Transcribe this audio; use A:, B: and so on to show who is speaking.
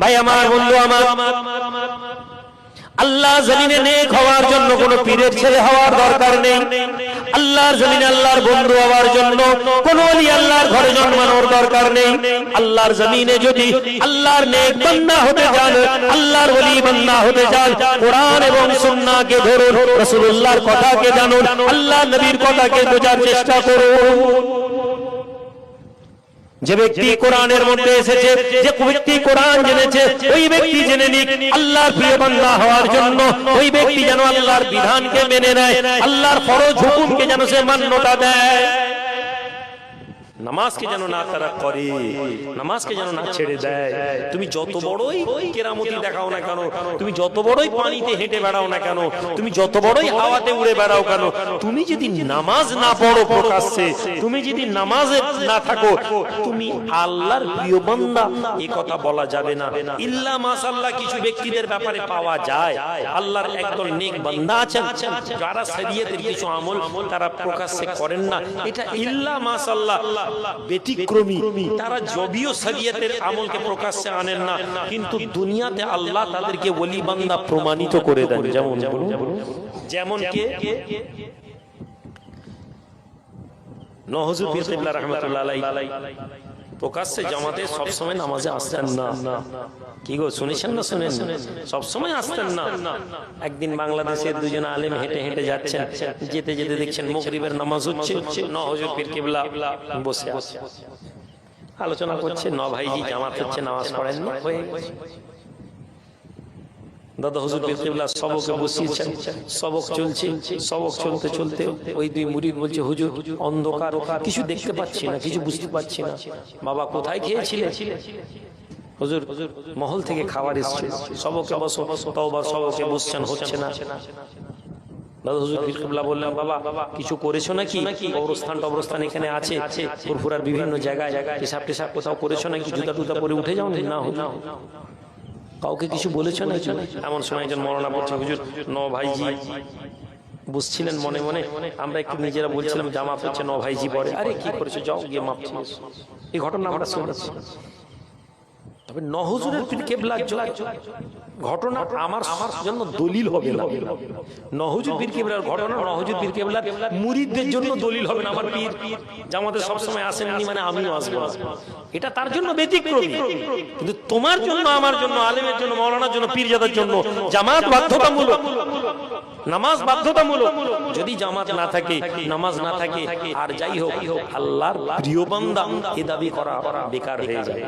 A: ভাই আমার, বন্ধু আমার, আল্লাহ জমিনে নেক হওয়ার জন্য কোন পীরের ছেলে হওয়ার দরকার নেই। আল্লাহর জমিনে আল্লাহর বন্ধু হওয়ার জন্য কোন ওলি আল্লাহর ঘরে জন্মানোর দরকার নেই। আল্লাহর জমিনে যদি আল্লাহর নেক বান্দা হতে চান, আল্লাহর ওলি বান্দা হতে চান, কোরআন এবং সুন্নাহকে ধরুন, রাসূলুল্লাহর কথাকে জানুন, আল্লাহ নবীর কথাকে বোঝার চেষ্টা করুন। যে ব্যক্তি কোরআনের মধ্যে এসেছে, যে ব্যক্তি কোরআন জেনেছে, ওই ব্যক্তি জেনে নিক আল্লাহর প্রিয় বান্দা হওয়ার জন্য ওই ব্যক্তি যেন আল্লাহর বিধানকে মেনে নেয়, আল্লাহর ফরজ হুকুমকে যেন সে মান্যতা দেয়, নামাজকে যেন না তারা করে, নামাজকে যেন না ছেড়ে দেয়। তুমি যত বড়ই কেরামতি দেখাও না কেন, তুমি যত বড়ই পানিতে হেঁটে বেড়াও না কেন, তুমি যত বড়ই হাওয়াতে উড়ে বেড়াও কেন, তুমি যদি নামাজ না পড়ো প্রকাশ্যে, তুমি যদি নামাজে না থাকো, তুমি আল্লাহর প্রিয় বান্দা এই কথা বলা যাবে না। ইল্লা মাশাআল্লাহ কিছু ব্যক্তিদের ব্যাপারে পাওয়া যায়, আল্লাহর একদল নেক বান্দা আছেন যারা শরীয়তের কিছু আমল তারা প্রকাশ্যে করেন না, এটা ইল্লা মাশাআল্লাহ ব্যতিক্রমী। তারা যদিও শরীয়তের আমলকে প্রকাশ্যে আনেন না, কিন্তু দুনিয়াতে আল্লাহ তাদেরকে ওলি বান্দা প্রমাণিত করে দেন। যেমন কে নহজুর পীর কিবলা রাহমাতুল্লাহ আলাইহি প্রকাশ্যে জামাতে সব সময় নামাজে আসতেন না। কি গো, শুনেছেন না? শুনেন, সব সময় আসতেন না। একদিন বাংলাদেশের দুজন আলেম হেঁটে হেঁটে যাচ্ছেন, যেতে যেতে দেখছেন মাগরিবের নামাজ হচ্ছে, নহজুর পীর কিবলা বসে আছে, আলোচনা করছে, ন ভাইজি জামাত হচ্ছে, নামাজ পড়েন না? হয়ে দাদা হুজুর পীর কিবলা সবকে বসিয়েছেন, সবক চলছে, সবক চলতে চলতে ওই দুই মুরিদ বলছে, হুজুর অন্ধকার, কিছু দেখতে পাচ্ছি না, কিছু বুঝতে পারছি না। বাবা কোথায় খেয়েছিলেন? হুজুর মহল থেকে খাবার এসছে, সবকে বসো, তওবা সবকে বসছেন, হচ্ছে না। দাদা হুজুর পীর কিবলা বললেন, বাবা কিছু করেছো নাকি? কবরস্থান এখানে আছে, ফুরফুরার বিভিন্ন জায়গায় পেশাব টেশাব কোথাও করেছো নাকি? জুতা টুতা পরে উঠে যাও না? কাউকে কিছু বলেছো নাকি? এমন সময় একজন মৌলানা বলছে, হুজুর ন ভাইজি বুঝছিলেন মনে মনে, আমরা একটু নিজেরা বলছিলাম জামাত হচ্ছে, ন ভাইজি পরে। আরে কি করেছো, যাও গিয়ে মাপ চেয়ে এসো। এই ঘটনা আমরা শুনেছি। তবে নহজুরের পীর কিবলার ঘটনা আমার জন্য দলিল হবে না। নহজুর পীর কিবলার ঘটনা নহজুর পীর কিবলার মুরিদদের জন্য দলিল হবে না। আমার পীর জামাতে সবসময় আসেননি মানে আমিও আসবো, এটা তার জন্য ব্যতিক্রমী। কিন্তু তোমার জন্য, আমার জন্য, আলেমের জন্য, মাওলানার জন্য, পীরজাদার জন্য জামাত বাধ্যতামূলক, নামাজ বাধ্যতামূলক। যদি জামাত না থাকে, নামাজ না থাকে, আর যাই হোক আল্লাহর প্রিয় বান্দা এ দাবি করা বেকার হয়ে যায়।